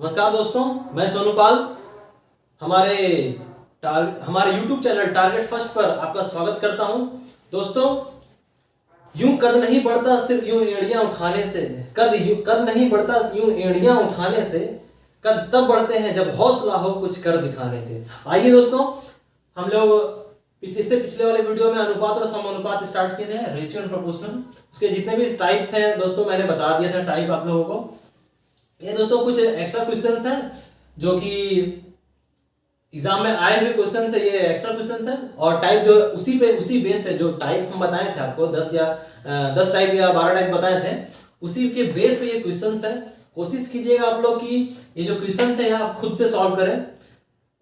नमस्कार दोस्तों, मैं सोनू पाल हमारे YouTube चैनल टारगेट फर्स्ट पर आपका स्वागत करता हूं। दोस्तों, यूं कद नहीं बढ़ता सिर्फ यूं एड़ियां उठाने से, कद नहीं बढ़ता यूं एड़ियां उठाने से, कद तब बढ़ते हैं जब हौसला हो कुछ कर दिखाने के। आइए दोस्तों, हम लोग इससे पिछले वाले वीडियो में अनुपात और समानुपात स्टार्ट किए थे, रेशियो एंड प्रोपोर्शनल। उसके जितने भी टाइप्स हैं दोस्तों मैंने बता दिया था टाइप आप लोगों को। ये दोस्तों कुछ एक्स्ट्रा क्वेश्चंस हैं जो कि एग्जाम में आए हुए क्वेश्चंस है, ये एक्स्ट्रा क्वेश्चंस हैं और टाइप जो उसी बेस पे जो टाइप हम बताए थे आपको 10 टाइप या 12 टाइप बताए थे, उसी के बेस पे ये क्वेश्चंस है। कोशिश कीजिएगा आप लोग कि ये जो क्वेश्चंस है आप खुद से सॉल्व करें।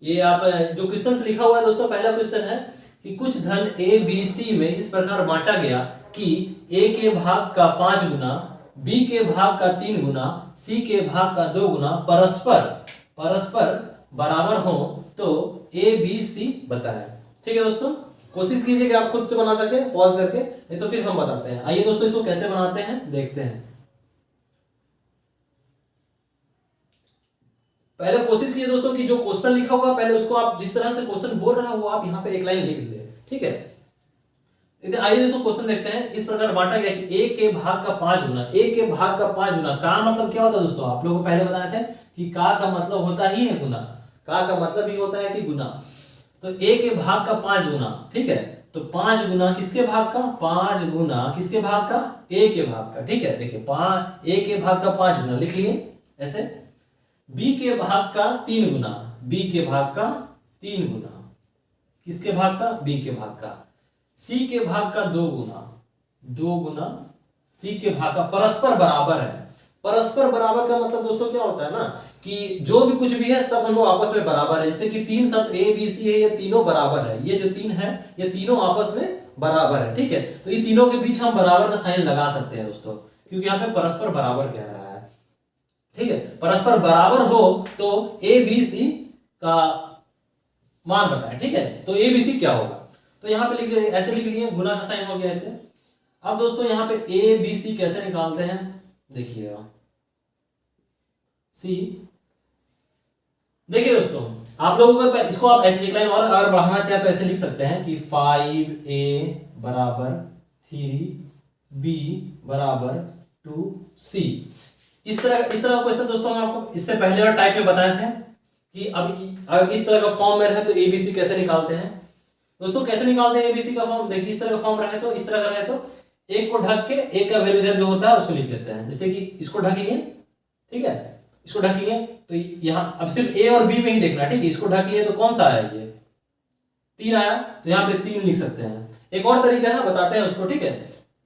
ये आप जो क्वेश्चंस लिखा हुआ है दोस्तों, पहला क्वेश्चन है कि कुछ धन ए बी सी में इस प्रकार बांटा गया कि ए के भाग का 5 गुना, बी के भाग का 3 गुना, सी के भाग का 2 गुना परस्पर बराबर हो तो ए बी सी बताएं। ठीक है दोस्तों, कोशिश कीजिए कि आप खुद से बना सके पॉज करके, नहीं तो फिर हम बताते हैं। आइए दोस्तों, इसको कैसे बनाते हैं देखते हैं। पहले कोशिश कीजिए दोस्तों कि जो क्वेश्चन लिखा हुआ पहले उसको आप जिस तरह से क्वेश्चन बोल रहे हैं वो आप यहाँ पे एक लाइन लिख ले। ठीक है, आइए दोस्तों क्वेश्चन देखते हैं। इस प्रकार बांटा गया कि ए के भाग का 5 गुना, ए के भाग का 5 गुना का मतलब क्या होता है दोस्तों, आप लोगों को पहले बताए थे कि का मतलब होता ही है गुना, का मतलब ही होता है कि गुना। तो ए के भाग का 5 गुना, ठीक है, तो 5 गुना किसके भाग का, 5 गुना किसके भाग का, ए के भाग का। ठीक है, देखिए ए के भाग का 5 गुना लिख लिए ऐसे। बी के भाग का 3 गुना, बी के भाग का 3 गुना, किसके भाग का, बी के भाग का। सी के भाग का 2 गुना, 2 गुना सी के भाग का। परस्पर बराबर है। परस्पर बराबर का मतलब दोस्तों क्या होता है ना कि जो भी कुछ भी है सब हम लोग आपस में बराबर है। जैसे कि 3 शब्द ए बी सी है, ये तीनों बराबर है। ये जो 3 है ये तीनों आपस में बराबर है। ठीक है, तो ये तीनों के बीच हम बराबर का साइन लगा सकते हैं दोस्तों, क्योंकि यहाँ पे परस्पर बराबर कह रहा है। ठीक है, परस्पर बराबर हो तो ए बी सी का मान बताएं। ठीक है, तो ए बी सी क्या होगा, तो यहाँ पे लिख लिए, ऐसे लिख लिए, गुना का साइन हो गया ऐसे। अब दोस्तों यहाँ पे ए बी सी कैसे निकालते हैं देखिएगा। सी, देखिए दोस्तों आप लोगों को इसको आप ऐसे एक लाइन और अगर बढ़ाना चाहे तो ऐसे लिख सकते हैं कि 5a बराबर 3b बराबर 2c। इस तरह क्वेश्चन दोस्तों हम आपको इससे पहले और टाइप में बताए थे कि अब अगर इस तरह का फॉर्म में रहे तो एबीसी कैसे निकालते हैं दोस्तों। कैसे निकालते हैं एबीसी का फॉर्म, देखिए इस तरह का फॉर्म रहे तो, इस तरह का रहे तो एक को ढक के एक का वैल्यू इधर जो होता है उसको लिख लेते हैं। जैसे कि इसको ढक लिए, ठीक है, इसको ढक लिए तो यहाँ अब सिर्फ ए और बी में ही देखना है। ठीक है, इसको ढक लिए तो कौन सा आया, ये 3 आया, तो यहाँ पे 3 लिख सकते हैं। एक और तरीका है, बताते हैं उसको। ठीक है,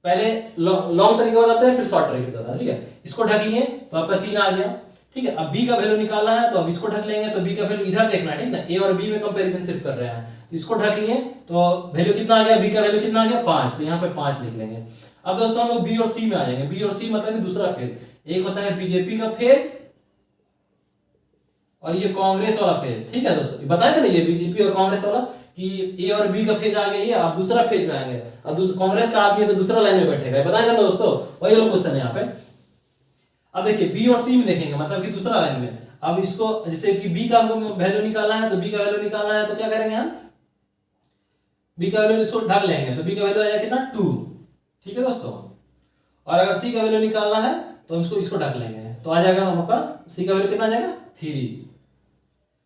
पहले लॉन्ग तरीका बताते हैं फिर शॉर्ट तरीका बताते हैं। ठीक है, इसको ढक लिए तो आपका 3 आ गया। ठीक है, अब बी का वैल्यू निकालना है तो अब इसको ढक लेंगे तो बी का वैल्यू इधर देखना है। ठीक ना, ए और बी में कंपैरिजन सिर्फ कर रहे हैं, इसको ढक लिए तो वैल्यू कितना आ गया, बी का वैल्यू कितना आ गया 5, तो यहाँ पे 5 लिख लेंगे। अब दोस्तों हम लोग बी और सी में आ जाएंगे। बी और सी मतलब कि दूसरा फेज, एक होता है बीजेपी का फेज और ये कांग्रेस वाला फेज। ठीक है दोस्तों, बताए थे ना ये बीजेपी और कांग्रेस वाला कि ए और बी का फेज आ गया, ये अब दूसरा फेज में आएंगे। अब कांग्रेस का आदमी है तो दूसरा लाइन में बैठेगा, बताया था ना दोस्तों, वही वाला क्वेश्चन है यहाँ पे। अब देखिए बी और सी में देखेंगे, मतलब कि दूसरा लाइन में। अब इसको जैसे कि बी का हमको वैल्यू निकालना है तो बी का वैल्यू निकालना है तो क्या करेंगे हम, बी का वैल्यू इसको ढक लेंगे तो बी का वैल्यू आ जाएगा कितना 2। ठीक है दोस्तों, और अगर सी का वैल्यू निकालना है तो हम इसको ढक लेंगे तो आ जाएगा आपका सी का वैल्यू कितना आ जाएगा 3।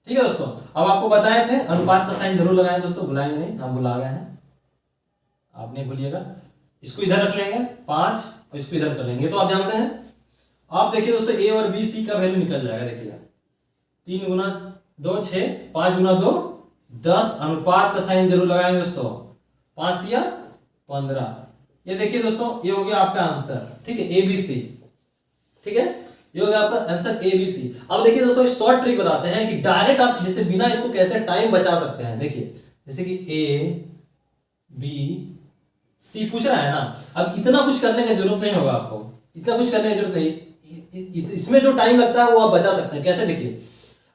ठीक है दोस्तों, अब आपको बताए थे अनुपात का साइन जरूर लगाएं दोस्तों, भुलाएंगे नहीं, हम भुला गए हैं, आप नहीं भूलिएगा। इसको इधर रख लेंगे 5 और इसको इधर कर लेंगे, तो आप जानते हैं। आप देखिए दोस्तों ए और बी सी का वैल्यू निकल जाएगा। देखिए 3 गुना 2 6, 5 गुना 2 10, अनुपात का साइन जरूर लगाएंगे दोस्तों, 5 दिया 15। ये देखिए दोस्तों ये हो गया आपका आंसर। ठीक है, ए बी सी। ठीक है, ये हो गया आपका आंसर ए बी सी। अब देखिए दोस्तों शॉर्ट ट्रिक बताते हैं कि डायरेक्ट आप जैसे बिना इसको कैसे टाइम बचा सकते हैं। देखिए जैसे कि ए बी सी पूछ रहा है ना, अब इतना कुछ करने की जरूरत नहीं होगा आपको, इतना कुछ करने की जरूरत नहीं, इसमें जो टाइम लगता है वो आप बचा सकते हैं। कैसे, देखिए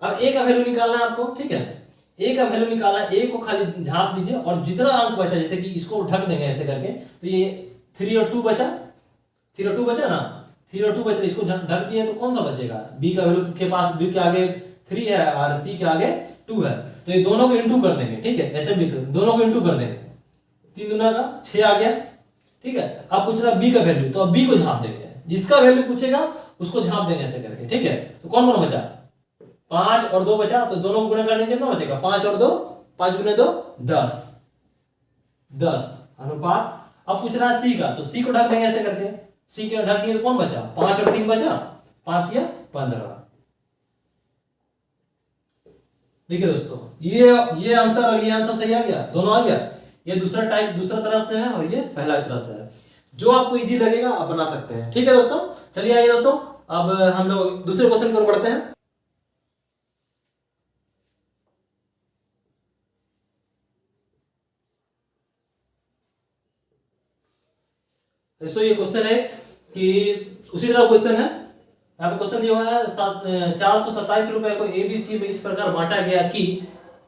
अब ए का वैल्यू निकालना है आपको। ठीक है, ए का वैल्यू निकालना है, ए को खाली झांप दीजिए और जितना अंक बचा, जैसे कि इसको ढक देंगे ऐसे करके, तो ये 3 और 2 बचा, 3 और 2 बचा ना, 3 और 2 बच रहे, इसको ढक दिए तो कौन सा बचेगा? बी का वैल्यू के पास बी के आगे 3 है और सी के आगे 2 है, तो ये दोनों को इंटू कर देंगे, ठीक है, ऐसे भी दोनों को इंटू कर देंगे, 3 दूना का 6 आ गया, ठीक है। अब पूछ रहा बी का वैल्यू, तो अब बी को झाप देंगे, जिसका वैल्यू पूछेगा उसको झाप देंगे ऐसे करके, ठीक है। तो कौन कौन बचा? 5 और 2 बचा, तो दोनों को गुणा करने कितना बचेगा? 5 और 2, 5 गुने 2 10, 10 अनुपात। अब पूछ रहा है सी का, तो सी को ढक देंगे ऐसे करके, सी को ढक दिए तो कौन बचा? 5 और 3 बचा, 5 या 15। देखिए दोस्तों, ये आंसर और ये आंसर सही आ गया, दोनों आ गया। ये दूसरा टाइप दूसरा तरह से है और ये पहला तरह से है, जो आपको इजी लगेगा आप बना सकते हैं, ठीक है दोस्तों। चलिए आइए दोस्तों, अब हम लोग दूसरे क्वेश्चन की ओर बढ़ते हैं। दोस्तों ये क्वेश्चन है कि उसी तरह क्वेश्चन है, यहाँ पे क्वेश्चन दिया हुआ है 427 रुपए को एबीसी में इस प्रकार बांटा गया कि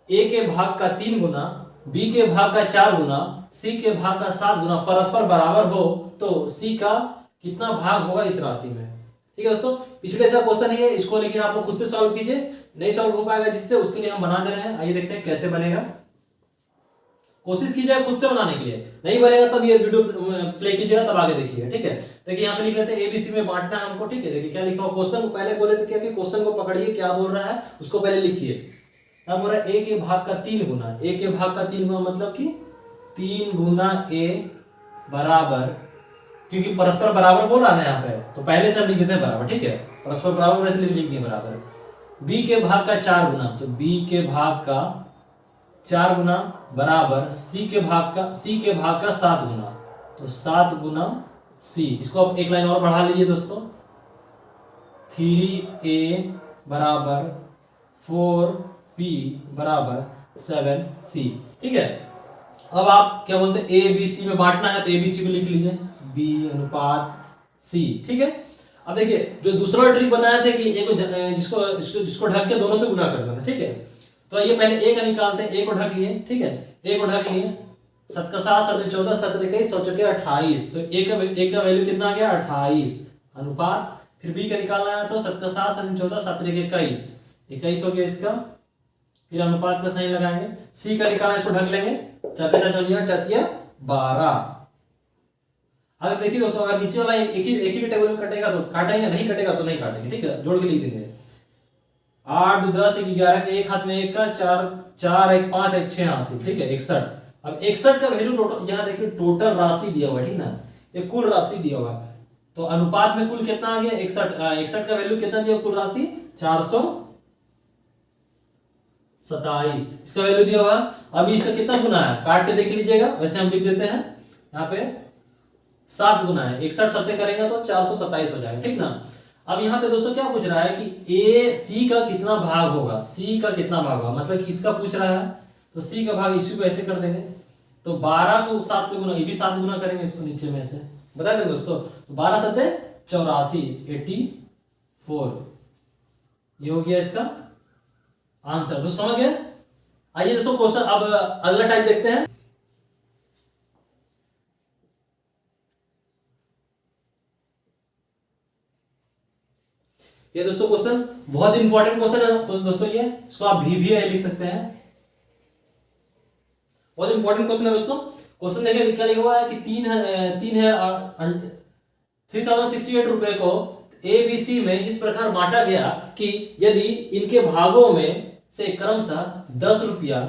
ए के भाग का 3 गुना, बी के भाग का 4 गुना, सी के भाग का 7 गुना परस्पर बराबर हो, तो सी का कितना भाग होगा इस राशि में। ठीक है दोस्तों, पिछले से क्वेश्चन ही है, इसको लेकिन आप लोग खुद से सॉल्व कीजिए, नहीं सॉल्व हो पाएगा जिससे, उसके लिए हम बना दे रहे हैं। आइए देखते हैं कैसे बनेगा, कोशिश कीजिए खुद से बनाने के लिए, नहीं बनेगा तब ये वीडियो प्ले कीजिएगा, तब आगे देखिएगा, ठीक है। देखिए यहाँ पे लिख लेते हैं एबीसी में बांटना है हमको, ठीक है। देखिए क्या लिखा हुआ, क्वेश्चन को पहले बोले थे क्या कि क्वेश्चन को पकड़िए क्या बोल रहा है उसको पहले लिखिए। क्या बोल रहा है? ए के भाग का 3 गुना, ए के भाग का 3 गुना मतलब कि 3 गुना ए बराबर, क्योंकि परस्पर बराबर बोल रहा है यहाँ पे, तो पहले से हम लिख देते हैं बराबर, ठीक है, परस्पर बराबर इसलिए लिख दिए बराबर। बी के भाग का 4 गुना, तो बी के भाग का 4 गुना बराबर सी के भाग का 7 गुना, तो 7 गुना सी। इसको आप एक लाइन और बढ़ा लीजिए दोस्तों, 3a बराबर 4b बराबर 7c, ठीक है। अब आप क्या बोलते हैं, ए बी सी में बांटना है तो ए बी सी को लिख लीजिए, b अनुपात c, ठीक है। अब देखिए जो दूसरा ट्रिक बताया था कि एक जिसको ढक के दोनों से गुना करना था, ठीक है। तो ये पहले ए का निकालते हैं, ए को ढक लिए, ठीक है, ए को ढक लिए, 7 का 7 7 14 7 21 100 चौके 28, तो ए का वैल्यू कितना आ गया 28 अनुपात। फिर बी का निकालना है तो 7 का 7 7 14 7 21 21 हो गया इसका, फिर अनुपात का साइन लगाएंगे। सी का निकालना, इसको ढक लेंगे, 4 चलिए 4 12। अगर देखिए दोस्तों, अगर नीचे वाला एक ही टेबल में कटेगा तो काटेंगे, नहीं कटेगा तो नहीं काटेंगे, ठीक है, जोड़ के लिख देंगे। 8 2 10 1 11 एक हाथ में 1 का 4 4 1 5 1 6 80, ठीक है 61। अब 61 का वैल्यू टोटल, यहाँ देखिए टोटल राशि दिया हुआ है, ठीक ना, ये कुल राशि दिया हुआ है, तो अनुपात में कुल कितना आ गया 61, 61 का वैल्यू कितना दिया कुल राशि 427, इसका वैल्यू दिया हुआ। अब इसका कितना गुना है काट के देख लीजिएगा, वैसे हम लिख देते हैं यहाँ पे 7 गुना है, 61 सत्ते करेंगे तो 427 हो जाएगा, ठीक ना। अब यहाँ पे दोस्तों क्या पूछ रहा है कि ए सी का कितना भाग होगा, सी का कितना भाग होगा, मतलब कि इसका पूछ रहा है, तो सी का भाग इसी को ऐसे कर देंगे, तो 12 को 7 से गुना, ये भी 7 गुना करेंगे इसको नीचे में से, बता दें दोस्तों, तो 12 सत्ते 84 84, ये हो गया इसका आंसर, तो समझ गए। आइए दोस्तों क्वेश्चन अब अगला टाइप देखते हैं। ये दोस्तों क्वेश्चन बहुत इंपॉर्टेंट क्वेश्चन है दोस्तों, ये इसको आप भी लिख सकते हैं, बहुत इंपॉर्टेंट क्वेश्चन है दोस्तों। क्वेश्चन देखिए क्या लिखा हुआ है कि 3068 रुपए को एबीसी में इस प्रकार बांटा गया कि यदि इनके भागों में से क्रमशः 10 रुपया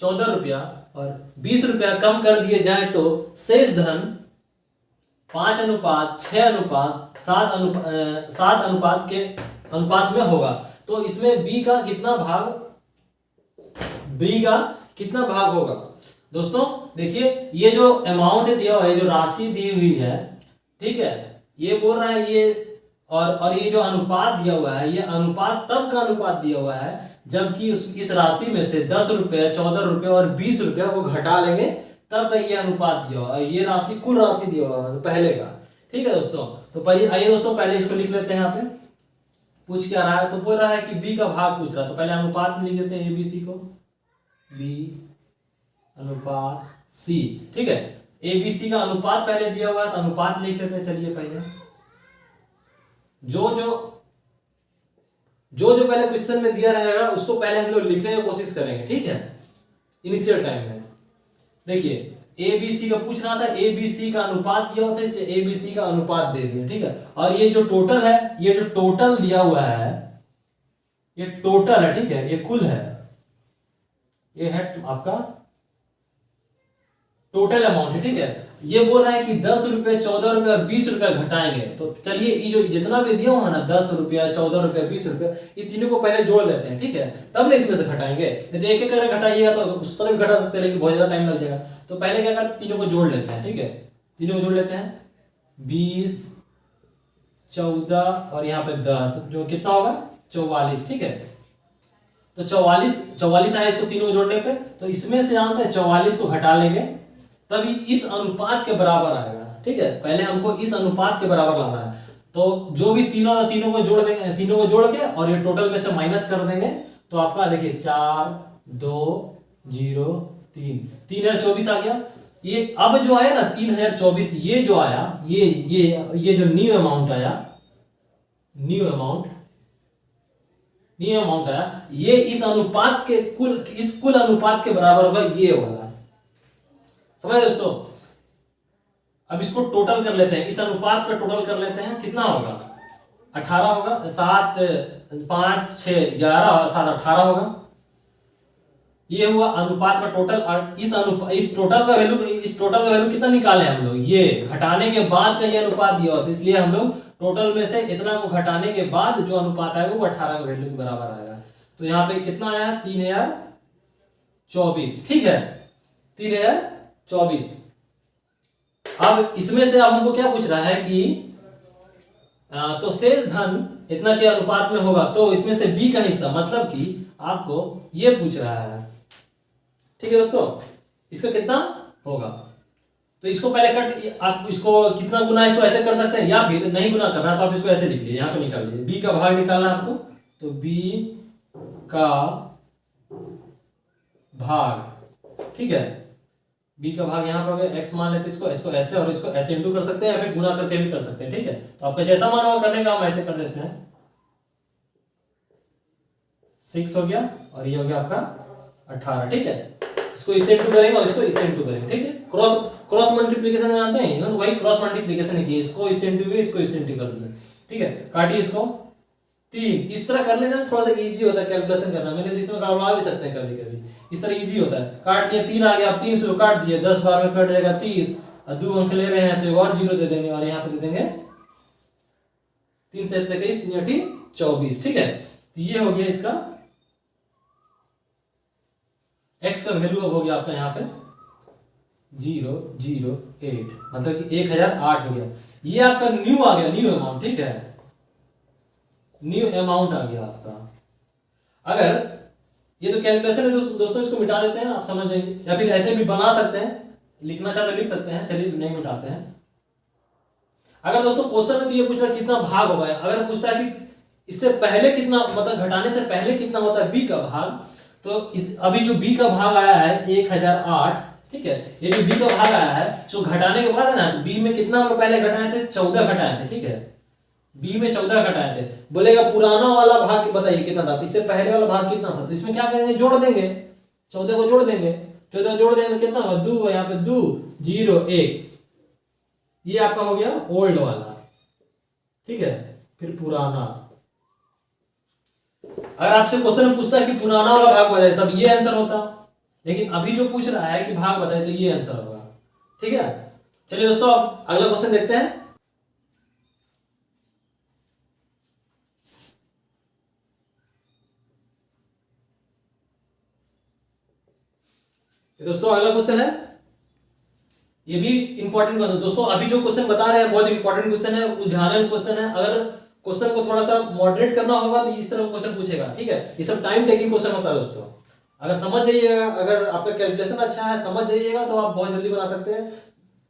14 रुपया और 20 रुपया कम कर दिए जाए तो शेष धन 5 अनुपात 6 अनुपात 7 अनुपात के अनुपात में होगा। तो इसमें बी का कितना भाग होगा दोस्तों। देखिए ये जो अमाउंट दिया हुआ है, जो राशि दी हुई है, ठीक है, ये बोल रहा है ये, और ये जो अनुपात दिया हुआ है, ये अनुपात तब का अनुपात दिया हुआ है जबकि इस राशि में से 10 रुपये 14 रुपये और 20 रुपये को घटा लेंगे, तब का ये अनुपात दिया हुआ है, ये राशि कुल राशि दिया हुआ है पहले का, ठीक है दोस्तों। तो पहले आइए दोस्तों पहले इसको लिख लेते हैं, यहाँ पे पूछ क्या रहा है, तो बोल रहा है कि बी का भाग पूछ रहा है, तो पहले अनुपात में लिख देते हैं एबीसी को, बी अनुपात सी, ठीक है। एबीसी का अनुपात पहले दिया हुआ है तो अनुपात लिख लेते हैं, चलिए पहले जो जो जो जो पहले क्वेश्चन में दिया रहेगा उसको पहले हम लोग लिखने की कोशिश करेंगे, ठीक है, इनिशियल टाइम में। देखिए ए बी सी का पूछ रहा था, ए बी सी का अनुपात दिया हुआ था, इसलिए ए बी सी का अनुपात दे दिया, ठीक है। और ये जो टोटल है, ये जो टोटल दिया हुआ है, ये टोटल है, ठीक है, ये कुल है, ये है आपका टोटल अमाउंट है, ठीक है। ये बोल रहा है कि 10 रुपए, 14 रुपए और 20 रुपए घटाएंगे। तो चलिए ये जो जितना भी दिया हुआ ना, 10 रुपया, 14 रुपया, 20 रुपया, ये तीनों को पहले जोड़ लेते हैं, ठीक है, तब ना इसमें से घटाएंगे। यदि एक एक करके घटाइएगा तो उस तरह भी घटा सकते हैं, लेकिन बहुत ज्यादा टाइम लग जाएगा। तो पहले क्या करते हैं, तीनों को जोड़ लेते हैं, ठीक है, तीनों को जोड़ लेते हैं, 20, 14 और यहाँ पे 10, जो कितना होगा 44, ठीक है। तो 44 आया इसको तीनों को जोड़ने पे, तो इसमें से जानते हैं 44 को घटा लेंगे तभी इस अनुपात के बराबर आएगा, ठीक है। पहले हमको इस अनुपात के बराबर लाना है। तो जो भी तीनों को जोड़ देंगे, तीनों को जोड़ के और ये टोटल में से माइनस कर देंगे, तो आपका देखिए 4, 2, 0, 3, 3024 आ गया। ये अब जो आया ना 3024, ये जो आया, ये जो न्यू अमाउंट आया, न्यू अमाउंट आया, ये इस अनुपात के कुल अनुपात के बराबर होगा, ये वाला। समझ दोस्तों। अब इसको टोटल कर लेते हैं, इस अनुपात का टोटल कर लेते हैं, कितना होगा 18 होगा, 7, 5, 6, 11, 7, 18 होगा। ये हुआ अनुपात का टोटल। और इस टोटल का वैल्यू कितना निकाले हम लोग, ये घटाने के बाद का ये अनुपात दिया होता है, इसलिए हम लोग टोटल में से इतना को घटाने के बाद जो अनुपात आएगा वो 18 का वैल्यू के बराबर आएगा। तो यहाँ पे कितना आया 3024, ठीक है, 3024। अब इसमें से अब हमको क्या पूछ रहा है कि तो शेष धन इतना के अनुपात में होगा, तो इसमें से बी का हिस्सा, मतलब कि आपको ये पूछ रहा है, ठीक है दोस्तों, इसका कितना होगा। तो इसको पहले आप इसको कितना गुना, इसको ऐसे कर सकते हैं, या फिर नहीं गुना करना तो आप इसको ऐसे लिख लीजिए, यहाँ पे निकाल लीजिए, बी का भाग निकालना है आपको। तो बी का भाग, ठीक है, बी का भाग यहाँ पर हो गया, एक्स मान लेते हैं इसको ऐसे और इसको ऐसे इंटू कर सकते हैं, या फिर गुना करके भी कर सकते हैं, ठीक है। तो आपका जैसा मन होगा करने का, हम ऐसे कर देते हैं, 6 हो गया और ये हो गया आपका 18, ठीक है। इसको इससे इंटू करेंगे और इसको इससे इंटू करेंगे, ठीक है। क्रॉस मल्टीप्लिकेशन जानते हैं ना, तो वही क्रॉस मल्टीप्लिकेशन है कि इसको इससे इंटू किया, इसको इससे इंटू कर दिया, ठीक है। काटिए इसको 3, इस तरह करने से थोड़ा सा इजी होता है कैलकुलेशन करना। मैंने तो इसमें गड़बड़ा भी सकते हैं कभी कभी, इस तरह इजी होता है। काट दिया 3 आ गया, आप 3 से काट दिए, 10 बार में कट जाएगा 30, और 2 अंक ले रहे हैं तो और 0 दे देंगे, और यहाँ पे दे देंगे 3 से 23, 3 8 24, ठीक है। तो ये हो गया इसका x का वैल्यू अब हो गया आपका यहाँ पे 008, मतलब कि 1008 हो गया। ये आपका न्यू आ गया, न्यू अमाउंट, ठीक है, न्यू अमाउंट आ गया आपका। अगर ये तो कैलकुलेशन है दोस्तों, इसको मिटा देते हैं, आप समझ जाएंगे, या फिर ऐसे भी बना सकते हैं, लिखना चाहते हैं लिख सकते हैं, चलिए नहीं मिटाते हैं। अगर दोस्तों क्वेश्चन में तो ये पूछ रहा है कितना भाग होगा, अगर पूछता है कि इससे पहले कितना, मतलब घटाने से पहले कितना होता है बी का भाग, तो इस अभी जो बी का भाग आया है 1008, ठीक है, ये जो बी का भाग आया है, जो घटाने के बाद है ना, तो बी में कितना हम पहले घटाए थे, 14 घटाए थे, ठीक है, बी में 14 घटाए थे। बोलेगा पुराना वाला भाग बताइए कितना था, इससे पहले वाला भाग कितना था, तो इसमें क्या करेंगे, जोड़ देंगे, 14 को जोड़ देंगे, 14 को जोड़ देंगे तो कितना होगा 2, यहाँ पे 2, 0, 1, ये आपका हो गया ओल्ड वाला, ठीक है। फिर पुराना, अगर आपसे क्वेश्चन में पूछता है कि पुराना वाला भाग बताइए, तब ये आंसर होता, लेकिन अभी जो पूछ रहा है कि भाग बताइए, तो ये आंसर होगा, ठीक है। चलिए दोस्तों अब अगला क्वेश्चन देखते हैं। दोस्तों अगला क्वेश्चन है, ये भी इंपॉर्टेंट क्वेश्चन दोस्तों। अभी जो क्वेश्चन बता रहे हैं बहुत इंपॉर्टेंट क्वेश्चन है, उलझाने क्वेश्चन है। अगर क्वेश्चन को थोड़ा सा मॉडरेट करना होगा तो इस तरह क्वेश्चन पूछेगा, ठीक है। ये सब टाइम टेकिंग क्वेश्चन होता है दोस्तों। अगर समझ जाइएगा, अगर आपका कैलकुलेशन अच्छा है, समझ जाइएगा, तो आप बहुत जल्दी बना सकते हैं,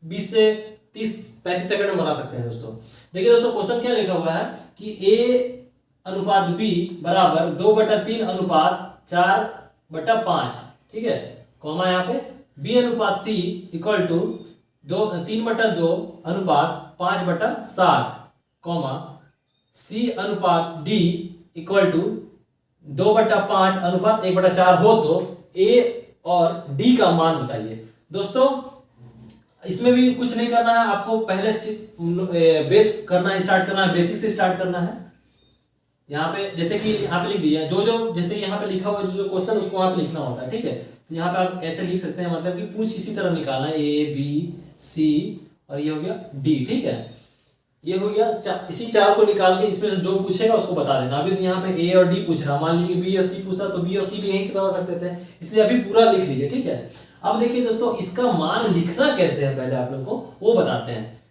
20 से 30-35 सेकंड में बना सकते हैं दोस्तों। देखिए दोस्तों क्वेश्चन क्या लिखा हुआ है कि a अनुपात b बराबर 2/3 अनुपात 4/5, ठीक है, कॉमा यहाँ पे b अनुपात c इक्वल टू 3/2 अनुपात 5/7, कॉमा C अनुपात D इक्वल टू 2/5 अनुपात 1/4 हो तो A और D का मान बताइए। दोस्तों इसमें भी कुछ नहीं करना है, आपको पहले से बेस करना स्टार्ट करना है, बेसिक से स्टार्ट करना है। यहाँ पे जैसे कि यहाँ पे लिख दिया जो जो जैसे यहाँ पे लिखा हुआ है जो क्वेश्चन उसको वहाँ पे लिखना होता है, ठीक है। तो यहाँ पे आप ऐसे लिख सकते हैं, मतलब कि पूछ इसी तरह निकालना है A B C और ये हो गया D, ठीक है। ये हो गया इसी चार को निकाल के इसमें से जो पूछेगा उसको बता देना। अभी तो यहाँ पे A और D पूछ रहा, मान लीजिए B और C पूछा तो B और C भी यहीं से बता सकते थे, इसलिए अभी पूरा लिख लीजिए, ठीक है। अब देखिए दोस्तों इसका मान लिखना कैसे है पहले आप लोग को वो बताते हैं।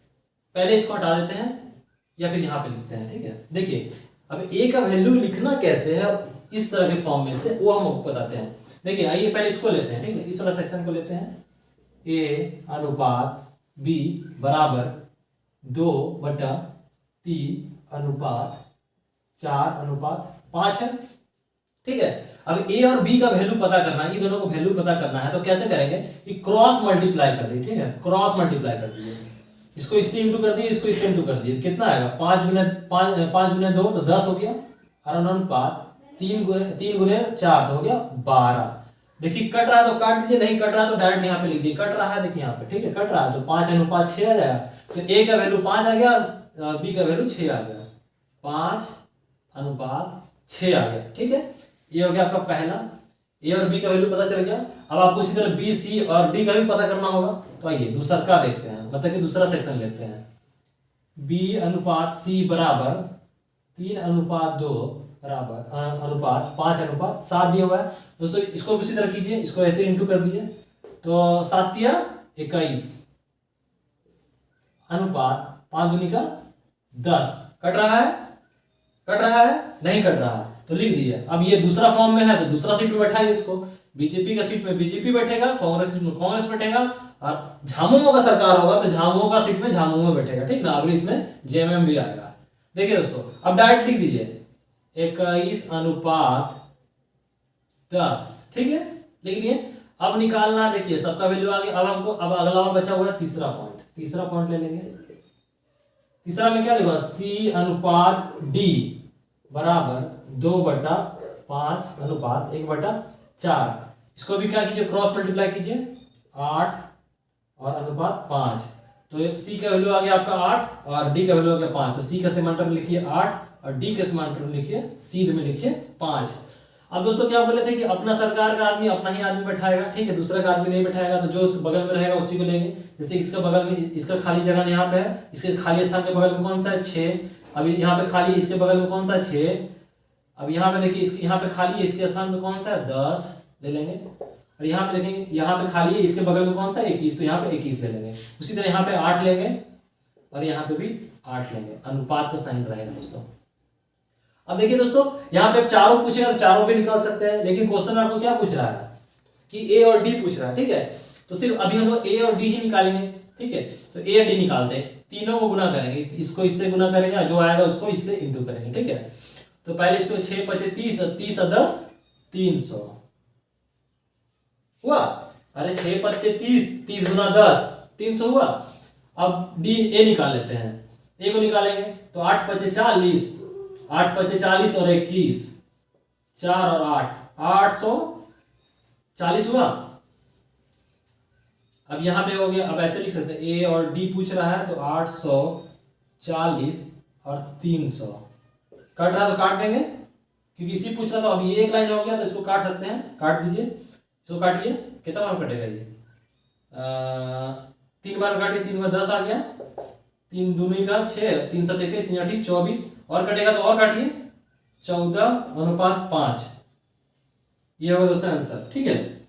पहले इसको हटा देते हैं या फिर यहाँ पे लिखते हैं, ठीक है। देखिए अब A का वैल्यू लिखना कैसे है इस तरह के फॉर्म में से वो हम आपको बताते हैं। देखिए आइए पहले इसको लेते हैं, ठीक है। इस वाला सेक्शन को लेते हैं। A अनुपात B बराबर 2/3 अनुपात 4 अनुपात 5 है, ठीक है। अब A और B का वैल्यू पता करना है, ये दोनों को वैल्यू पता करना है, तो कैसे करेंगे कि क्रॉस मल्टीप्लाई कर दिए, ठीक है। क्रॉस मल्टीप्लाई कर दिए, इसको इससे इंटू कर दिए, इसको इससे इंटू कर दिए, कितना आएगा 5 गुने 2 तो 10 हो गया, और अनुपात 3 गुने 4 तो हो गया 12। देखिए कट रहा है तो काट दीजिए, नहीं कट रहा है तो डायरेक्ट यहाँ पे लिख दिए। कट रहा है देखिए यहाँ पे, ठीक है, कट रहा है तो 5 अनुपात 6 आ जाएगा। तो A का वैल्यू 5 आ गया, B का वैल्यू 6 आ गया, 5 अनुपात 6 आ गया, ठीक है। ये हो गया आपका पहला, A और B का वैल्यू पता चल गया। अब आपको इसी तरह B C और D का भी पता करना होगा, तो आइए दूसरा का देखते हैं, मतलब कि दूसरा सेक्शन लेते हैं। B अनुपात C बराबर 3 अनुपात 2 बराबर अनुपात 5 अनुपात 7 दिया हुआ है। दोस्तों इसको उसी तरह कीजिए, इसको ऐसे इंटू कर दीजिए, तो 7 दिया 21 अनुपात 5 दूनी का 10। कट रहा है, कट रहा है, नहीं कट रहा है तो लिख दिए। अब ये दूसरा फॉर्म में है तो दूसरा सीट में बैठाएंगे इसको, बीजेपी का सीट में बीजेपी बैठेगा, कांग्रेस सीट में कांग्रेस बैठेगा, और झामुमो का सरकार होगा तो झामुमो का सीट में झामुमो में बैठेगा, ठीक ना। अगली इसमें जेएमएम भी आएगा। देखिए दोस्तों अब डायरेक्ट लिख दीजिए 21 अनुपात 10, ठीक है, लिख दिए। अब निकालना, देखिए सबका वैल्यू आ गया। अब हमको अब अगला बचा हुआ है तीसरा पॉइंट, तीसरा पॉइंट ले लेंगे। तीसरा में क्या लिखा, C अनुपात D बराबर 2/5 अनुपात 1/4। इसको भी क्या कीजिए, क्रॉस मल्टीप्लाई कीजिए, 8 और अनुपात 5। तो C का वैल्यू आ गया आपका 8 और D का वैल्यू आ गया 5। तो C का समांतर में लिखिए 8 और D के समांतर में लिखिए, सीध में लिखिए 5। अब दोस्तों क्या बोले थे कि अपना सरकार का आदमी अपना ही आदमी बैठाएगा, ठीक है, दूसरा का आदमी नहीं बैठाएगा, तो जो उसके बगल में रहेगा उसी को लेंगे। जैसे इसका बगल में, इसका खाली जगह यहाँ पे है, इसके खाली स्थान के बगल में कौन सा है 6, अभी यहाँ पे खाली, इसके बगल में कौन सा है 6, अब यहाँ पे देखिए इसके यहाँ पे खाली है, इसके स्थान पे कौन सा है 10 ले लेंगे, और यहाँ पे देखेंगे यहाँ पे खाली है, इसके बगल में कौन सा 21, तो यहाँ पे 21 ले लेंगे। उसी तरह यहाँ पे 8 लेंगे और यहाँ पे भी 8 लेंगे, अनुपात का साइन रहेगा दोस्तों। अब देखिए दोस्तों यहाँ पे चारों पूछेगा तो चारों भी निकाल सकते हैं, लेकिन क्वेश्चन में आपको क्या पूछ रहा है कि A और D पूछ रहा है, ठीक है। तो सिर्फ अभी हम लोग A और D ही निकालेंगे, ठीक है। तो A और D निकालते हैं, तीनों को गुना करेंगे, इसको इससे गुना करेंगे, जो आएगा उसको इससे इंटू करेंगे, ठीक है। तो पहले इसको 6 × 5 = 30, 30 और 10 300 हुआ। अरे 6 × 5 = 30, 30 × 10 300 हुआ। अब D A निकाल लेते हैं, A को निकालेंगे तो 8 × 5 = 40, 8 × 5 = 40 और 21, 4 और 8 840 हुआ। अब यहाँ पे हो गया, अब ऐसे लिख सकते हैं A और D पूछ रहा है तो 840 और 300। कट रहा तो काट देंगे क्योंकि इसी पूछ रहा था। अब ये एक लाइन हो गया तो इसको काट सकते हैं, काट दीजिए, इसको काटिए, कितना बार कटेगा ये 3 बार काटिए, 3 × 10 आ गया, 3 दूनी का 6, 3 × 7 = 3 × 8 = 24, और कटेगा तो और काटिए 14/5। ये होगा दोस्तों आंसर, ठीक है।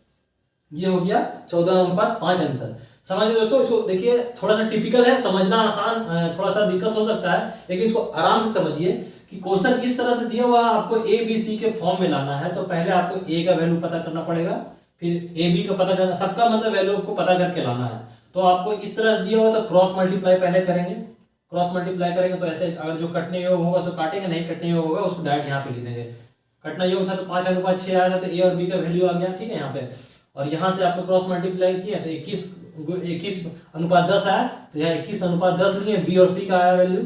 ये हो गया 14/5 आंसर। समझिए दोस्तों, इसको देखिए थोड़ा सा टिपिकल है, समझना आसान, थोड़ा सा दिक्कत हो सकता है, लेकिन इसको आराम से समझिए कि क्वेश्चन इस तरह से दिया हुआ आपको A B C के फॉर्म में लाना है। तो पहले आपको A का वैल्यू पता करना पड़ेगा, फिर A B का पता करना, सबका मतलब वैल्यू आपको पता करके लाना है। तो आपको इस तरह से दिया हुआ तो क्रॉस मल्टीप्लाई पहले करेंगे, क्रॉस मल्टीप्लाई करेंगे तो ऐसे अगर जो कटने योग होगा उसको काटेंगे, नहीं कटने योग होगा उसको डायरेक्ट यहाँ पे लिख देंगे। कटना योग था तो 5 अनुपात 6 आया था, तो A और B का वैल्यू आ गया, ठीक है यहाँ पे। और यहाँ से आपको क्रॉस मल्टीप्लाई किया तो 21 अनुपात 10 आया, तो यहाँ 21 अनुपात 10 लिए, B और C का आया वैल्यू।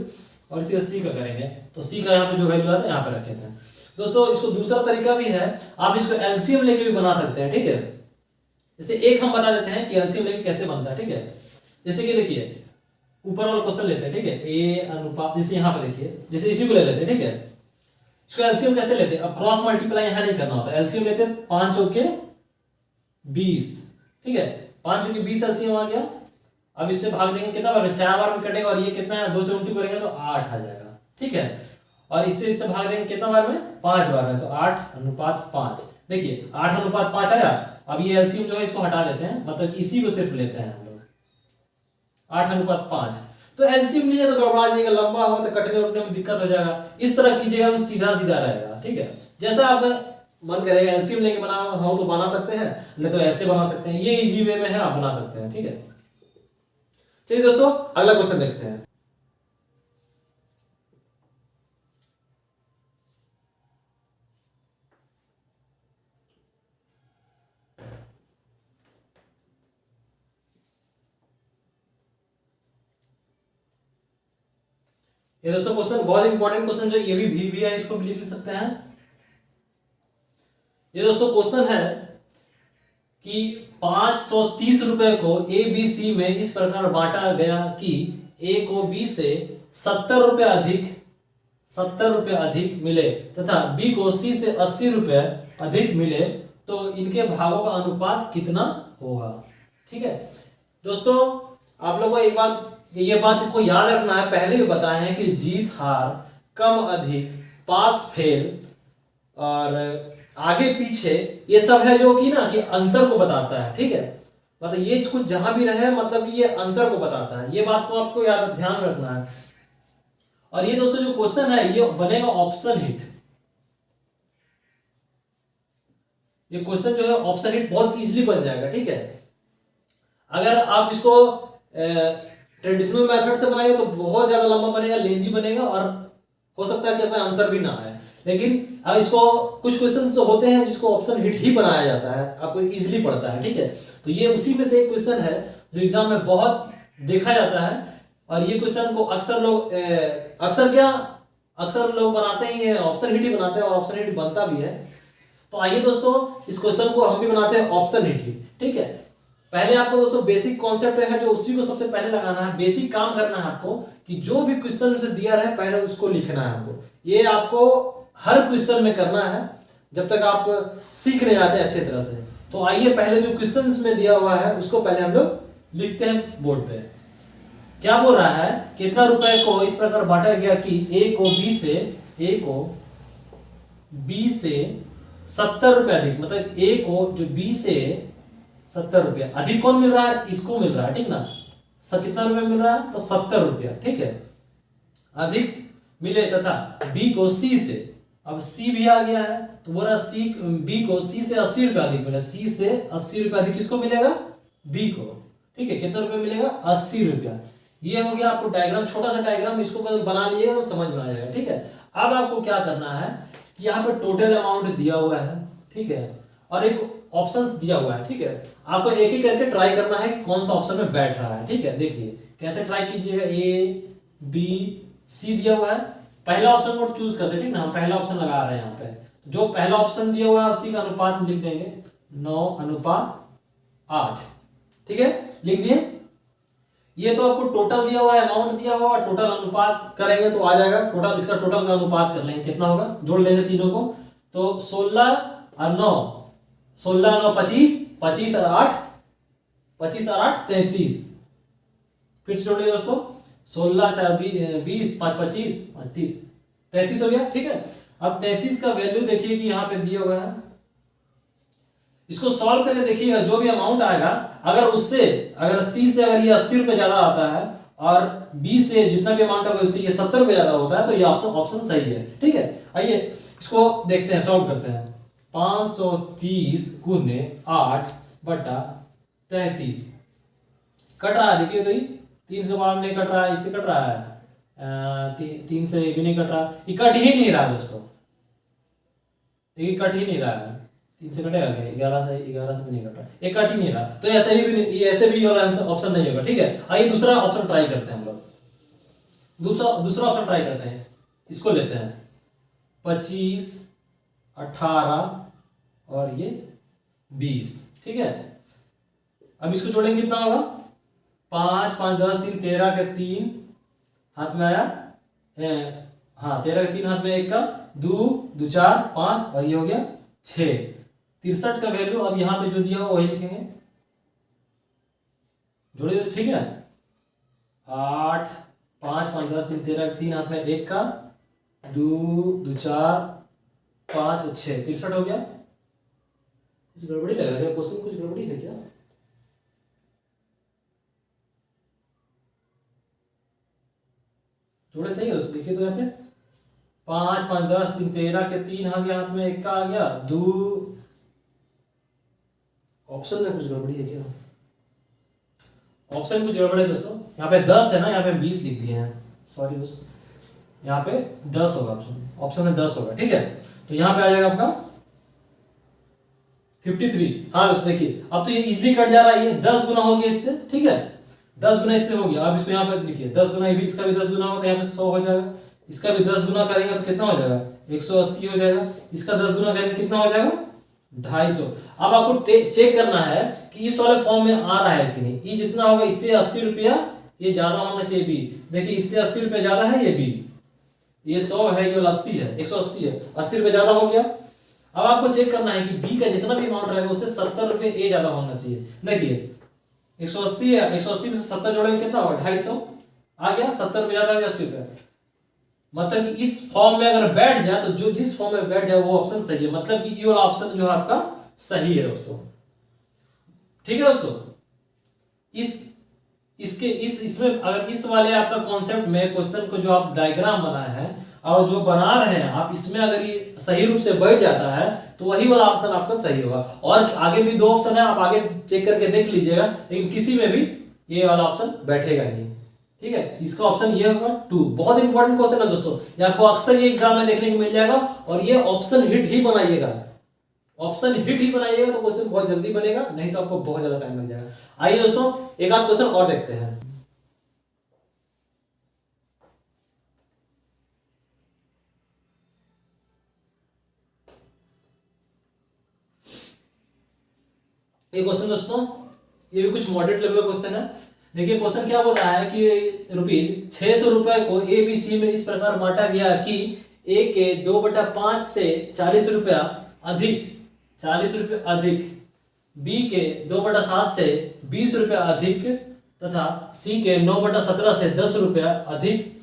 और इसी सी का करेंगे तो सी का यहाँ पे जो वैल्यू आता है यहाँ पे रखे थे। दोस्तों इसको दूसरा तरीका भी है, आप इसको एलसीएम लेके भी बना सकते हैं, ठीक है। जैसे एक हम बता देते हैं कि एलसीएम लेके कैसे बनता है, ठीक है। जैसे कि देखिए ऊपर वाला क्वेश्चन लेते हैं, ठीक है, ए अनुपात, जैसे यहाँ पे देखिए, जैसे इसी को ले लेते हैं, ठीक है। इसको एलसीएम कैसे लेते हैं, अब क्रॉस मल्टीप्लाई यहाँ नहीं करना होता, एलसीएम लेते हैं 5 चौके 20, ठीक है, 5 चौके 20 एलसीएम आ गया। अब इससे भाग देंगे कितना बार में, 4 बार में कटेगा और ये कितना है 2 से उल्टी करेंगे तो 8 आ जाएगा, ठीक है। और इससे भाग देंगे कितना बार में, 5 बार में, तो 8:5। देखिए 8:5 आया। अब ये एलसीएम जो है इसको हटा देते हैं, मतलब इसी को सिर्फ लेते हैं हम लोग, 8:5। तो एलसीएम लिए तो गड़बड़ा जाएगा, लंबा हो तो कटने उठने में दिक्कत हो जाएगा। इस तरह कीजिएगा तो सीधा सीधा रहेगा, ठीक है। जैसा आपका मन करेगा एलसीएम लेके बना हो तो बना सकते हैं, नहीं तो ऐसे बना सकते हैं, ये इजी वे में है, आप बना सकते हैं, ठीक है। चलिए दोस्तों अगला क्वेश्चन देखते हैं। ये दोस्तों क्वेश्चन बहुत इंपॉर्टेंट क्वेश्चन जो ये भी है, इसको भी लिख सकते हैं। ये दोस्तों क्वेश्चन है कि 530 रुपए को ए बी सी में इस प्रकार बांटा गया कि ए को बी से 70 रुपए अधिक मिले तथा बी को सी से 80 रुपए अधिक मिले, तो इनके भागों का अनुपात कितना होगा, ठीक है। दोस्तों आप लोगों को एक बात, ये बात को याद रखना है, पहले भी बताया है कि जीत हार, कम अधिक, पास फेल और आगे पीछे, ये सब है जो कि ना कि अंतर को बताता है, ठीक है। मतलब ये कुछ जहां भी रहे मतलब कि ये अंतर को बताता है, ये बात को आपको याद ध्यान रखना है। और ये दोस्तों जो क्वेश्चन है ये बनेगा ऑप्शन हिट, ये क्वेश्चन जो है ऑप्शन हिट बहुत इजीली बन जाएगा, ठीक है। अगर आप इसको ट्रेडिशनल मेथड से बनाएंगे तो बहुत ज्यादा लंबा बनेगा, लेंथी बनेगा और हो सकता है कि अपना आंसर भी ना आए। लेकिन अब इसको कुछ क्वेश्चन होते हैं जिसको ऑप्शन हिट ही बनाया जाता है, आपको इजीली पड़ता है, ठीक है। तो ये उसी में से एक क्वेश्चन है जो एग्जाम में बहुत देखा जाता है। और ये क्वेश्चन को अक्सर लोग बनाते ही हैं, ऑप्शन हिट ही बनाते हैं और ऑप्शन हिट बनता भी है। तो आइए दोस्तों इस क्वेश्चन को हम भी बनाते हैं ऑप्शन हिट ही, ठीक है। पहले आपको दोस्तों बेसिक कॉन्सेप्ट है जो उसी को सबसे पहले लगाना है, बेसिक काम करना है आपको कि जो भी क्वेश्चन से दिया रहे पहले उसको लिखना है आपको। ये आपको हर क्वेश्चन में करना है जब तक आप सीख नहीं आते अच्छे तरह से। तो आइए पहले जो क्वेश्चन में दिया हुआ है उसको पहले हम लोग लिखते हैं बोर्ड पे। क्या बोल रहा है, कितना रुपए को इस प्रकार बांटा गया कि ए को बी से 70 रुपए अधिक, मतलब ए को जो बी से 70 रुपया अधिक कौन मिल रहा है, इसको मिल रहा है, ठीक ना। कितना रुपया मिल रहा है, तो 70 रुपया, ठीक है, अधिक मिले तथा बी को सी से, अब सी भी आ गया है तो बोला बी को सी से 80 रुपया अधिक मिला, सी से 80 रुपया अधिक किसको मिलेगा, बी को, ठीक है। कितना रुपया मिलेगा, 80 रुपया। ये हो गया आपको डायग्राम, छोटा सा डायग्राम, इसको बना लिए और समझ में आ जाएगा, ठीक है। अब आपको क्या करना है कि यहाँ पे टोटल अमाउंट दिया हुआ है, ठीक है, और एक ऑप्शंस दिया हुआ है, ठीक है। आपको एक एक करके ट्राई करना है कि कौन सा ऑप्शन में बैठ रहा है, ठीक है। देखिए कैसे ट्राई कीजिएगा, ए बी सी दिया हुआ है, पहला ऑप्शन को चूज करते हैं, ठीक ना। हम पहला ऑप्शन लगा रहे हैं यहाँ पे, जो पहला ऑप्शन दिया हुआ है उसी का अनुपात लिख देंगे 9:8, ठीक है, लिख दिए। ये तो आपको टोटल दिया हुआ है, अमाउंट दिया हुआ है, टोटल अनुपात करेंगे तो आ जाएगा, टोटल इसका टोटल का अनुपात कर लेंगे कितना होगा, जोड़ लेंगे तीनों को, तो 16 और 9, 16 9 25, 25 और 8 33। फिर से जोड़िए दोस्तों, 16 4 20 5 25 30 33 हो गया, ठीक है। अब 33 का वैल्यू देखिए कि यहाँ पे दिया हुआ है, इसको सॉल्व करके देखिएगा जो भी अमाउंट आएगा, अगर सी से अगर ये 80 रुपए ज्यादा आता है और बी से जितना भी अमाउंट होगा उससे ये 70 रुपए ज्यादा होता है तो ये ऑप्शन सही है, ठीक है। आइए इसको देखते हैं, सॉल्व करते हैं। 530 गुने 8/33 कट रहा है, देखिए तो 3 से बाहर नहीं कट रहा है, इससे कट रहा है, 3 से भी नहीं कट रहा, ये कट ही नहीं रहा है दोस्तों, ये कट ही नहीं रहा है, 3 से कटेगा क्या, 11 से भी नहीं कट रहा, ये कट ही नहीं रहा, तो ऐसे ही भी नहीं, ऐसे भी वाला ऑप्शन नहीं होगा, ठीक है। आइए दूसरा ऑप्शन ट्राई करते हैं हम लोग। दूसरा दूसरा ऑप्शन ट्राई करते हैं, इसको लेते हैं 25, 18 और ये 20, ठीक है। अब इसको जोड़ेंगे कितना होगा, 5 5 10 3 13 के 3 हाथ में आया, हाँ 13 के 3 हाथ में, एक का 2 2 4 5 और ये हो गया 6। 63 का वैल्यू अब यहाँ पे जो दिया हुआ वही लिखेंगे, जोड़े तो ठीक है। 8 5 5 10 3 13 3 हाथ में, एक का 2 2 4 5 6, 63 हो गया। कुछ गड़बड़ी लग रहा है क्या, क्वेश्चन कुछ गड़बड़ी है क्या? जोड़े सही है दोस्तों, देखिए तो यहाँ पे 5 5 10 3 13 के 3 आ गया हाथ में, एक का आ गया 2, ऑप्शन में कुछ गड़बड़ी है क्या? ऑप्शन कुछ गड़बड़ है दोस्तों, यहाँ पे 10 है ना, यहाँ पे 20 लिख दिए हैं, सॉरी दोस्तों, यहाँ पे 10 होगा, ऑप्शन में 10 होगा, ठीक है। तो यहाँ पे आ जाएगा आपका 53। हाँ दोस्तों देखिए, अब तो ये इजीली कट जा रहा है, ये 10 गुना हो गया इससे, ठीक है, 10 गुना इससे हो गया। अब इसको यहाँ पे लिखिए 10 गुना, इसका भी 10 गुना हो तो यहाँ पे 100 हो जाएगा, इसका भी 10 गुना करेंगे तो कितना हो जाएगा, 180 हो जाएगा, इसका 10 गुना करेंगे कितना हो जाएगा, 250। अब आपको चेक करना है कि इस वाले फॉर्म में आ रहा है कि नहीं। ये जितना होगा इससे 80 रुपया ये ज्यादा होना चाहिए बी, देखिए इससे 80 रुपया ज्यादा है ये बी, ये 100 है, ये 80 है, 180 है, 80 रुपये ज्यादा हो गया। अब आपको चेक करना है कि बी का जितना भी अमाउंट रहेगा उससे 70 रुपये ए ज्यादा होना चाहिए। देखिए 180 है, 180 में से 70 जोड़ेंगे कितना होगा, 250 आ गया, 70 रुपये ज्यादा आ गया 80 रुपये। मतलब कि इस फॉर्म में अगर बैठ जाए तो जो जिस फॉर्म में बैठ जाए वो ऑप्शन सही है, मतलब कि ये वाला ऑप्शन जो है आपका सही है दोस्तों, ठीक है दोस्तों। इसमें अगर इस वाले आपका कॉन्सेप्ट में क्वेश्चन को जो आप डायग्राम बनाए हैं और जो बना रहे हैं आप, इसमें अगर ये सही रूप से बैठ जाता है तो वही वाला ऑप्शन आपका सही होगा। और आगे भी 2 ऑप्शन है, आप आगे चेक करके देख लीजिएगा, लेकिन किसी में भी ये वाला ऑप्शन बैठेगा नहीं, ठीक है। इसका ऑप्शन ये होगा 2। बहुत इंपॉर्टेंट क्वेश्चन है दोस्तों, ये आपको अक्सर ये एग्जाम में देखने को मिल जाएगा। और ये ऑप्शन हिट ही बनाइएगा, ऑप्शन हिट ही बनाइएगा तो क्वेश्चन बहुत जल्दी बनेगा, नहीं तो आपको बहुत ज्यादा टाइम लग जाएगा। आइए दोस्तों एक आध क्वेश्चन और देखते हैं। ये क्वेश्चन दोस्तों, ये भी कुछ मॉडरेट लेवल का क्वेश्चन है। देखिए क्वेश्चन क्या बोल रहा है कि रुपीज 600 रुपए को ए बी सी में इस प्रकार बांटा गया कि ए के 2/5 से 40 रुपया अधिक, 40 रुपये अधिक, बी के 2/7 से 20 रुपया अधिक तथा सी के 9/17 से 10 रुपया अधिक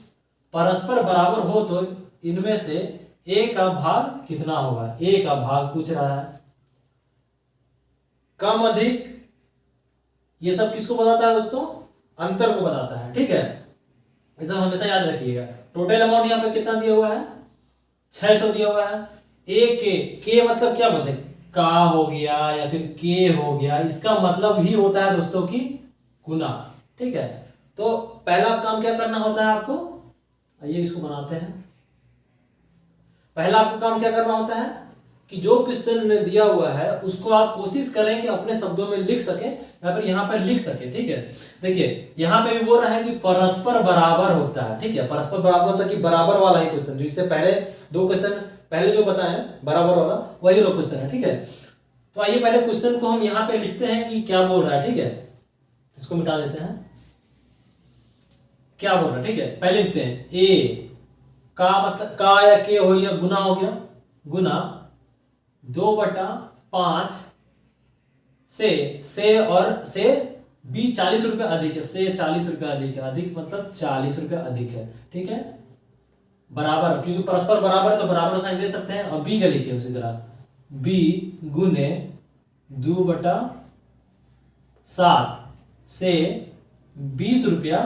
परस्पर बराबर हो तो इनमें से ए का भाग कितना होगा। ए का भाग पूछ रहा है, कम अधिक ये सब किसको बताता है दोस्तों, अंतर को बताता है, ठीक है। ये सब हमेशा याद रखिएगा। टोटल अमाउंट यहाँ पे कितना दिया हुआ है, 600 दिया हुआ है। ए के मतलब क्या बोलते हैं, का हो गया या फिर के हो गया, इसका मतलब ही होता है दोस्तों की गुना, ठीक है। तो पहला काम क्या करना होता है आपको, आइए इसको बनाते हैं। पहला आपको काम क्या करना होता है कि जो क्वेश्चन में दिया हुआ है उसको आप कोशिश करें कि अपने शब्दों में लिख सकें या फिर यहाँ पर लिख सके, ठीक है। देखिए यहाँ पे भी बोल रहा है कि परस्पर बराबर होता है, ठीक है। परस्पर बराबर होता है कि बराबर वाला ही क्वेश्चन, जिससे पहले 2 क्वेश्चन पहले जो बताए बराबर वाला वही लोग क्वेश्चन है, ठीक है। तो आइए पहले क्वेश्चन को हम यहाँ पे लिखते हैं कि क्या बोल रहा है, ठीक है। इसको मिटा देते हैं, क्या बोल रहा है, ठीक है। पहले लिखते हैं ए का मतलब का या के हो या गुना हो गया, गुना 2/5 से और से बी 40 रुपये अधिक है, से 40 रुपये अधिक है, अधिक मतलब 40 रुपये अधिक है, ठीक है। बराबर, क्योंकि परस्पर बराबर है तो बराबर साइन दे सकते हैं। और बी का लिखिए उसी तरह, बी गुने 2/7 से 20 रुपया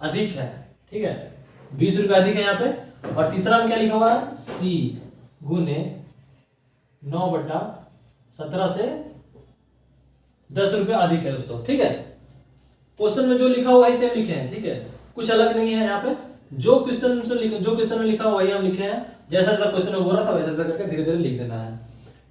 अधिक है, ठीक है। 20 रुपया अधिक है यहाँ पे। और तीसरा में क्या लिखा हुआ है, सी गुने 9/17 से 10 रुपया अधिक है दोस्तों, ठीक है। क्वेश्चन में जो लिखा हुआ है सेम लिखे हैं, ठीक है, कुछ अलग नहीं है यहाँ पे। जो क्वेश्चन में लिखा हुआ है हम लिखे हैं, जैसा जैसा क्वेश्चन में बोल रहा था वैसा वैसा करके धीरे धीरे लिख देना है,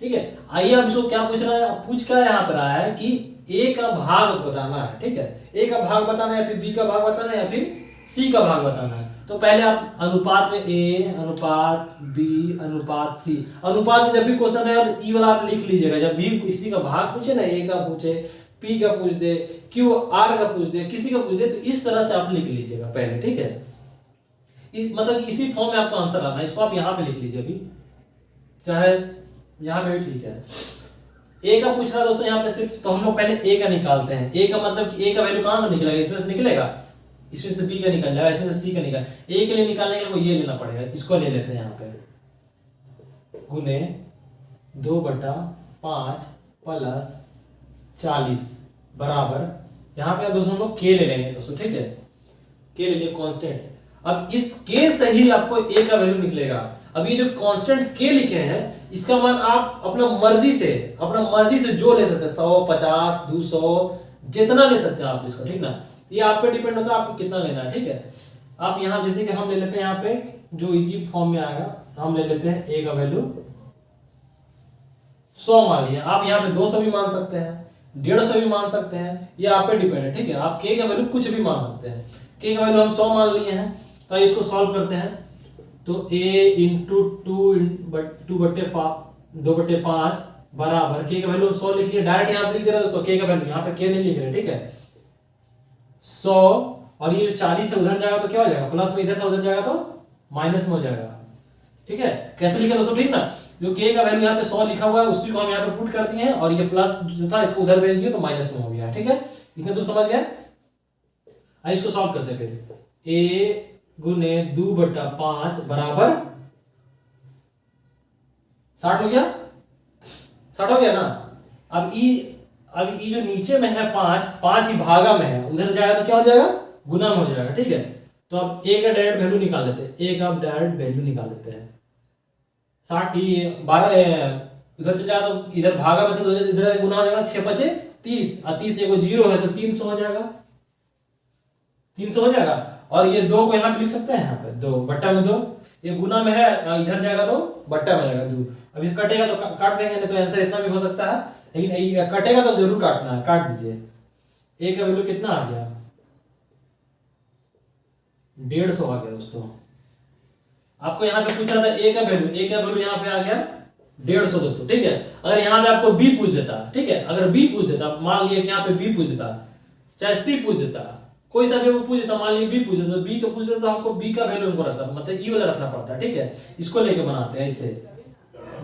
ठीक है। आइए अब इसको क्या पूछ रहा है, पूछ क्या यहाँ पर आया है कि ए का भाग बताना है, ठीक है। ए का भाग बताना है या फिर बी का भाग बताना है या फिर सी का भाग बताना है। तो पहले आप अनुपात में ए अनुपात बी अनुपात सी, अनुपात में जब भी क्वेश्चन है तो ई वाला आप लिख लीजिएगा। जब भी किसी का भाग पूछे ना, ए का पूछे, पी का पूछ दे, क्यू आर का पूछ दे, किसी का पूछ दे, तो इस तरह से आप लिख लीजिएगा पहले, ठीक है। मतलब इसी फॉर्म में आपको आंसर आना है। इसको आप यहाँ पे लिख लीजिए अभी, चाहे यहाँ पे भी ठीक है। ए का पूछ रहा है दोस्तों यहाँ पे सिर्फ, तो हम लोग पहले ए का निकालते हैं। ए का मतलब कि ए का वैल्यू कहां से निकलेगा, इसमें से निकलेगा, इसमें से बी का निकल जाएगा, इसमें से सी का निकल। ए के लिए निकालने के लिए ये लेना पड़ेगा, इसको ले लेते हैं यहाँ पे, गुने 2/5 प्लस 40 बराबर, यहाँ पे दोस्तों हम लोग के ले लेंगे दोस्तों, ठीक है, के ले लिए कांस्टेंट। अब इस के से ही आपको ए का वैल्यू निकलेगा। अब ये जो कांस्टेंट के लिखे हैं, इसका मान आप अपना मर्जी से जो ले सकते हैं, 100 50 200 जितना ले सकते हैं आप इसको, ठीक ना। ये आप पे डिपेंड होता है आपको कितना लेना है, ठीक है। आप यहाँ जैसे कि हम ले लेते हैं, यहाँ पे जो इजी फॉर्म में आएगा, हम ले लेते हैं ए का वैल्यू 100 मान लिया। आप यहाँ पे 200 भी मान सकते हैं, 150 भी मान सकते हैं, ये आप पे डिपेंड है, ठीक है। आप के का वैल्यू कुछ भी मान सकते हैं। के का वैल्यू हम 100 मान लिए हैं, तो इसको सॉल्व करते हैं। तो a इंटू 2/5 बराबर के का वैल्यू हम 100 लिख लिए, डायरेक्ट यहाँ पे लिख दे रहे हैं दोस्तों के का वैल्यू, यहाँ पे के नहीं लिख रहे, ठीक है। 100 और ये 40 से उधर जाएगा तो क्या हो जाएगा, प्लस में इधर का उधर जाएगा तो माइनस में हो जाएगा, ठीक है। कैसे लिखा दोस्तों, ठीक ना। जो के का वैल्यू यहाँ पे 100 लिखा हुआ है उसी को हम यहाँ पे पुट कर दिए हैं, और ये प्लस जो था इसको उधर भेज दिए तो माइनस में हो गया, ठीक है। इतना तो समझ गए। आइए इसको सॉल्व करते हैं फिर। a गुने 2/5 बराबर 60 हो गया, 60 हो गया ना। अब ई जो नीचे में है 5 ही भागा में है, उधर जाएगा तो क्या हो जाएगा, गुना में हो जाएगा, ठीक है। तो अब ए का डायरेक्ट वैल्यू निकाल लेते हैं, ए का डायरेक्ट वैल्यू निकाल लेते हैं। 12 उधर चल जाएगा तो इधर भागा में, तो इधर गुना हो जाएगा, 6 5 30 और 30 एगो 0 है तो 300 हो जाएगा, 300 हो जाएगा। और ये 2 को यहाँ पे लिख सकते हैं, यहाँ पे 2/2, ये गुना में है, इधर जाएगा तो बट्टा में जाएगा 2। अब ये कटेगा तो काट देंगे, नहीं तो आंसर इतना भी हो सकता है, लेकिन कटेगा तो जरूर काटना है, काट दीजिए। ए का वैल्यू कितना आ गया, 150 आ गया दोस्तों। आपको यहाँ पे पूछ रहा था ए का वैल्यू यहाँ पे आ गया 150 दोस्तों, ठीक है। अगर यहाँ पे आपको बी पूछ देता, ठीक है, अगर बी पूछ देता, मान लिया कि यहाँ पे बी पूछ देता, चाहे सी पूछ देता, कोई सा भी वो पूछ देता, मान लिया बी पूछ देता, बी का पूछ देता तो हमको बी का वैल्यू हमको रखना था, मतलब ई वाला रखना पड़ता है, ठीक है। इसको लेके बनाते हैं ऐसे,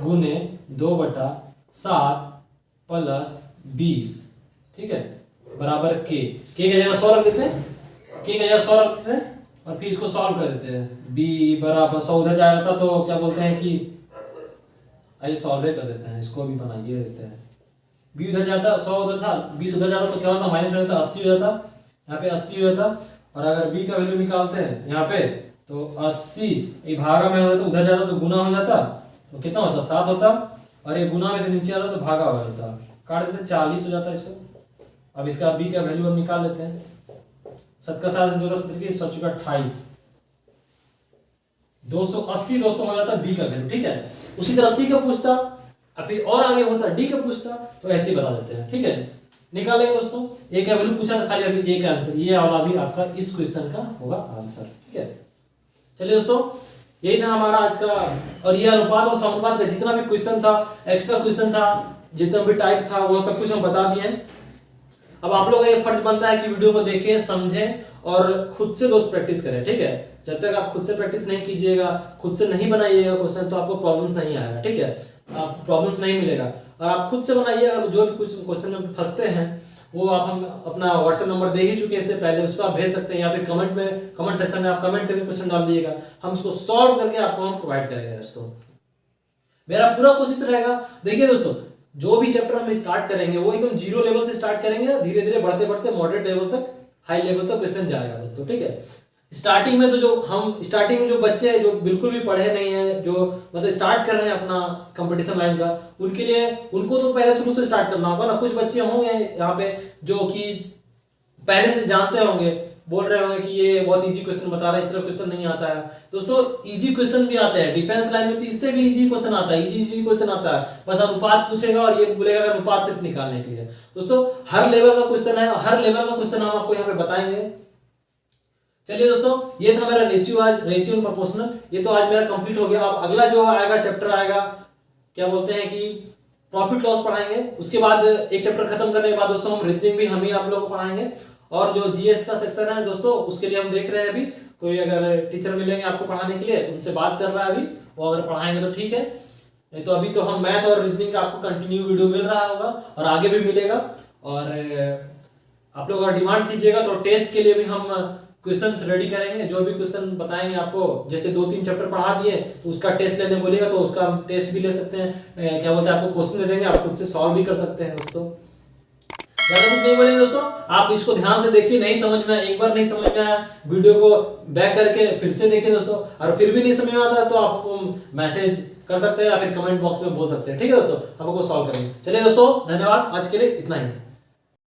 गुने 2/7 प्लस 20, ठीक है, बराबर के का जगह 100 रख देते हैं, के का जगह 100 रख देते हैं, और फिर इसको सॉल्व कर देते हैं। बी बराबर 100 उधर जा रहा था तो क्या बोलते हैं कि आइए सॉल्व कर देते हैं, इसको भी बनाइए देते हैं। बी उधर जाता, 100 उधर था, 20 उधर जाता तो क्या होता, माइनस हो जाता, 80 हो जाता, यहाँ पे 80 हो जाता। और अगर बी का वैल्यू निकालते हैं यहाँ पे तो 80 ये भागा में हो जाता, उधर जाता तो गुना हो जाता, तो कितना होता, 7 होता, और ये गुना में तो नीचे आता तो भागा हो जाता, काट देते 40 हो जाता इसको। अब इसका बी का वैल्यू हम निकाल लेते हैं, 7 का 7 14 17 के 28 280 दोस्तों हो जाता बी का वैल्यू, ठीक है। उसी तरह सी का पूछता, अभी और आगे होता डी का पूछता, तो ऐसे ही बता देते हैं, ठीक है। निकालेंगे दोस्तों, ए का वैल्यू पूछा था, खाली अभी ए का आंसर, ये वाला भी आपका इस क्वेश्चन का होगा आंसर, ठीक है। चलिए दोस्तों, यही था हमारा आज का, और ये अनुपात और समानुपात का जितना भी क्वेश्चन था, एक्स्ट्रा क्वेश्चन था, जितना भी टाइप था, वो सब कुछ हम बता दिए। अब आप लोग का ये फर्ज बनता है कि वीडियो को देखें, समझें और खुद से दोस्त प्रैक्टिस करें, ठीक है। जब तक आप खुद से प्रैक्टिस नहीं कीजिएगा, खुद से नहीं बनाइएगा क्वेश्चन, तो आपको प्रॉब्लम नहीं आएगा, ठीक है, आपको प्रॉब्लम्स नहीं मिलेगा। और आप खुद से बनाइए, और जो भी कुछ क्वेश्चन में फंसते हैं वो आप हम अपना व्हाट्सएप नंबर दे ही चुके हैं इससे पहले, उस पर आप भेज सकते हैं, या फिर कमेंट सेक्शन में आप कमेंट करके क्वेश्चन डाल दीजिएगा, हम उसको सॉल्व करके आपको हम प्रोवाइड करेंगे दोस्तों। मेरा पूरा कोशिश रहेगा। देखिए दोस्तों, जो भी चैप्टर हम स्टार्ट करेंगे वो एकदम 0 लेवल से स्टार्ट करेंगे, धीरे धीरे बढ़ते बढ़ते मॉडरेट लेवल तक, हाई लेवल तक क्वेश्चन जाएगा दोस्तों, ठीक है। स्टार्टिंग में तो स्टार्टिंग में जो बच्चे हैं जो बिल्कुल भी पढ़े नहीं है, जो मतलब स्टार्ट कर रहे हैं अपना कंपटीशन लाइन का, उनके लिए उनको तो पहले शुरू से स्टार्ट करना होगा ना। कुछ बच्चे होंगे यहाँ पे जो कि पहले से जानते होंगे, बोल रहे होंगे कि ये बहुत इजी क्वेश्चन बता रहा है, इस तरह क्वेश्चन नहीं आता है। दोस्तों इजी क्वेश्चन भी आते हैं डिफेंस लाइन में, तो इससे भी इजी क्वेश्चन आता है, इजी क्वेश्चन आता है। बस अनुपात पूछेगा और ये बोलेगा कि अनुपात से निकालने के लिए। दोस्तों हर लेवल का क्वेश्चन है, हर लेवल का क्वेश्चन हम आपको यहाँ पे बताएंगे। चलिए दोस्तों, ये था मेरा रेशियो आज, रेशियो एंड प्रोपोर्शनल। ये तो आज मेरा कंप्लीट हो गया। अब अगला जो आएगा चैप्टर आएगा, क्या बोलते हैं कि प्रॉफिट लॉस पढ़ाएंगे। उसके बाद एक चैप्टर खत्म करने के बाद दोस्तों हम रीजनिंग भी हम ही आप लोगों को पढ़ाएंगे। और जो जीएस का सेक्शन है दोस्तों, उसके लिए हम देख रहे हैं अभी कोई अगर टीचर मिलेंगे आपको पढ़ाने के लिए तो उनसे बात कर रहा है अभी, वो अगर पढ़ाएंगे तो ठीक है, नहीं तो अभी तो हम मैथ और रीजनिंग का आपको कंटिन्यू वीडियो मिल रहा होगा और आगे भी मिलेगा। और आप लोग अगर डिमांड कीजिएगा तो टेस्ट के लिए भी हम क्वेश्चन रेडी करेंगे। जो भी क्वेश्चन बताएंगे आपको, जैसे 2-3 चैप्टर पढ़ा दिए तो उसका टेस्ट लेने बोलिएगा तो उसका हम टेस्ट भी ले सकते हैं। क्या बोलते हैं, आपको क्वेश्चन दे देंगे, आप खुद से सॉल्व भी कर सकते हैं दोस्तों। ज्यादा कुछ नहीं बोलेंगे दोस्तों, आप इसको ध्यान से देखिए। नहीं समझ में, एक बार नहीं समझ में आया, वीडियो को बैक करके फिर से देखिए दोस्तों। और फिर भी नहीं समझ में आता तो आपको मैसेज कर सकते हैं या फिर कमेंट बॉक्स में बोल सकते हैं, ठीक है दोस्तों, हम आपको सॉल्व करेंगे। चलिए दोस्तों, धन्यवाद, आज के लिए इतना ही।